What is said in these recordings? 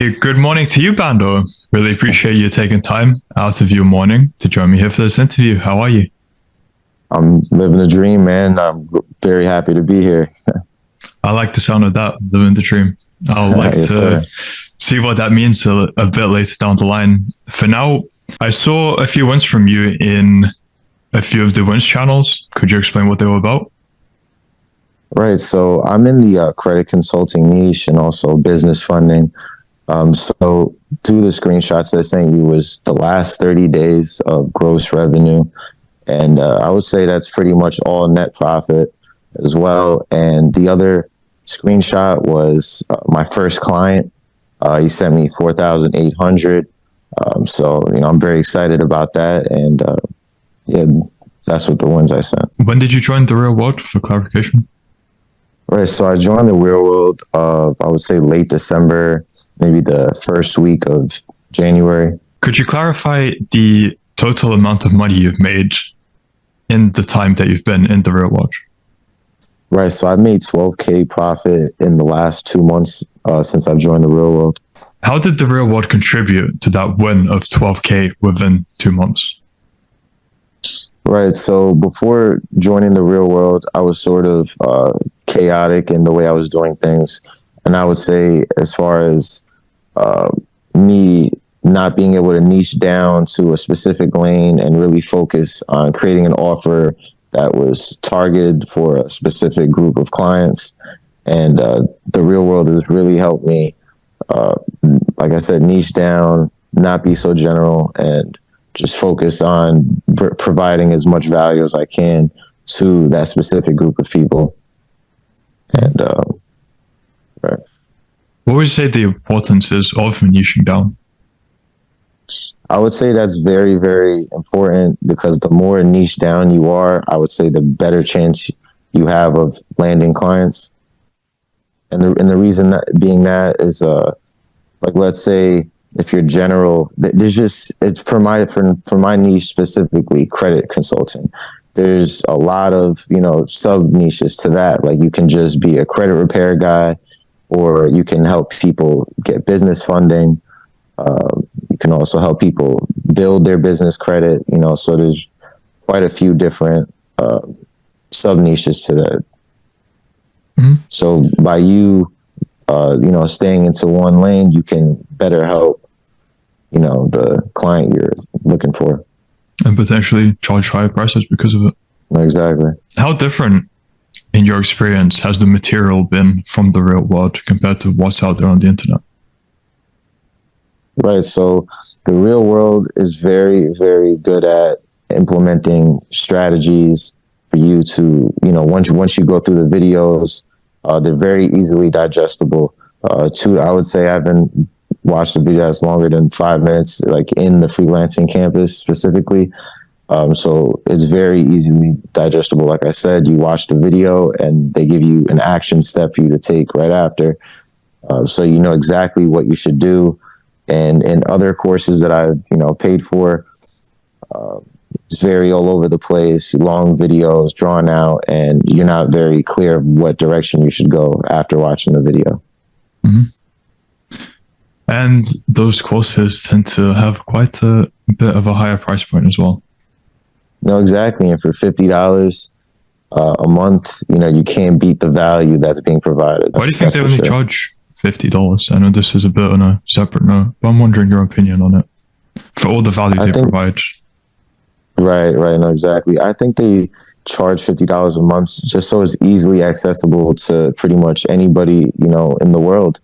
Hey, good morning to you, Bando. Really appreciate you taking time out of your morning to join me here for this interview. How are you? I'm living a dream, man. I'm very happy to be here. I like the sound of that, living the dream. I'll like Yes, to sir. see what that means a bit later down the line. For now, I saw a few wins from you in a few of the wins channels. Could you explain what they were about? Right. So I'm in the credit consulting niche and also business funding. So two of the screenshots that I sent you was the last 30 days of gross revenue. And I would say that's pretty much all net profit as well. And the other screenshot was my first client. He sent me 4,800. I'm very excited about that. And yeah, that's what the ones I sent. When did you join the real world, for clarification? Right. So I joined the real world, I would say late December, maybe the first week of January. Could you clarify the total amount of money you've made in the time that you've been in the real world? Right. So I've made 12K profit in the last 2 months since I've joined the real world. How did the real world contribute to that win of 12K within 2 months? Right. So before joining the real world, I was sort of chaotic in the way I was doing things. And I would say, as far as uh, me not being able to niche down to a specific lane and really focus on creating an offer that was targeted for a specific group of clients. And the real world has really helped me, uh, like I said, niche down, not be so general, and just focus on providing as much value as I can to that specific group of people. And right. What would you say the importance is of niching down? I would say that's very, very important because the more niche down you are, I would say the better chance you have of landing clients. And the reason that being that is like, let's say if you're general, there's just, it's for my niche specifically, credit consulting. There's a lot of, sub niches to that. Like, you can just be a credit repair guy, or you can help people get business funding. You can also help people build their business credit, so there's quite a few different sub niches to that. Mm-hmm. So by staying into one lane, you can better help, the client you're looking for. And potentially charge higher prices because of it. Exactly. How different, in your experience, has the material been from the real world compared to what's out there on the internet? Right. So the real world is very, very good at implementing strategies for you to, once you go through the videos, they're very easily digestible. I would say I haven't watched a video that's longer than 5 minutes, like in the freelancing campus specifically. So it's very easily digestible. Like I said, you watch the video and they give you an action step for you to take right after. So you know exactly what you should do. And in other courses that I've, paid for, it's very all over the place, long videos drawn out, and you're not very clear of what direction you should go after watching the video. Mm-hmm. And those courses tend to have quite a bit of a higher price point as well. No, exactly. And for $50 a month, you can't beat the value that's being provided. Why do you think they only charge $50? I know this is a bit on a separate note, but I'm wondering your opinion on it for all the value they provide. Right. No, exactly. I think they charge $50 a month just so it's easily accessible to pretty much anybody, in the world.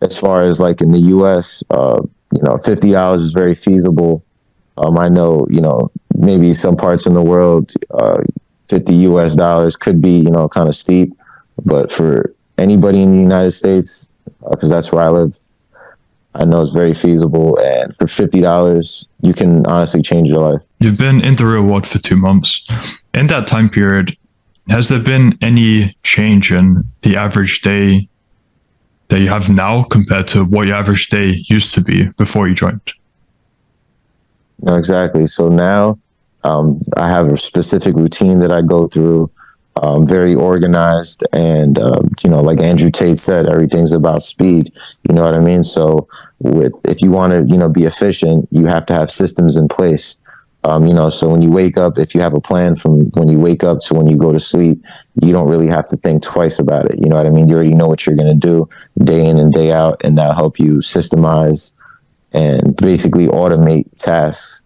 As far as like in the US, $50 is very feasible. I know, maybe some parts in the world, $50 could be, kind of steep, but for anybody in the United States, because that's where I live, I know it's very feasible. And for $50, you can honestly change your life. You've been in the real world for 2 months. In that time period, has there been any change in the average day that you have now compared to what your average day used to be before you joined? No, exactly. So now I have a specific routine that I go through. very organized, and like Andrew Tate said, everything's about speed. You know what I mean? So if you want to be efficient, you have to have systems in place. So when you wake up, if you have a plan from when you wake up to when you go to sleep, you don't really have to think twice about it. You know what I mean? You already know what you're going to do day in and day out, and that'll help you systemize and basically automate tasks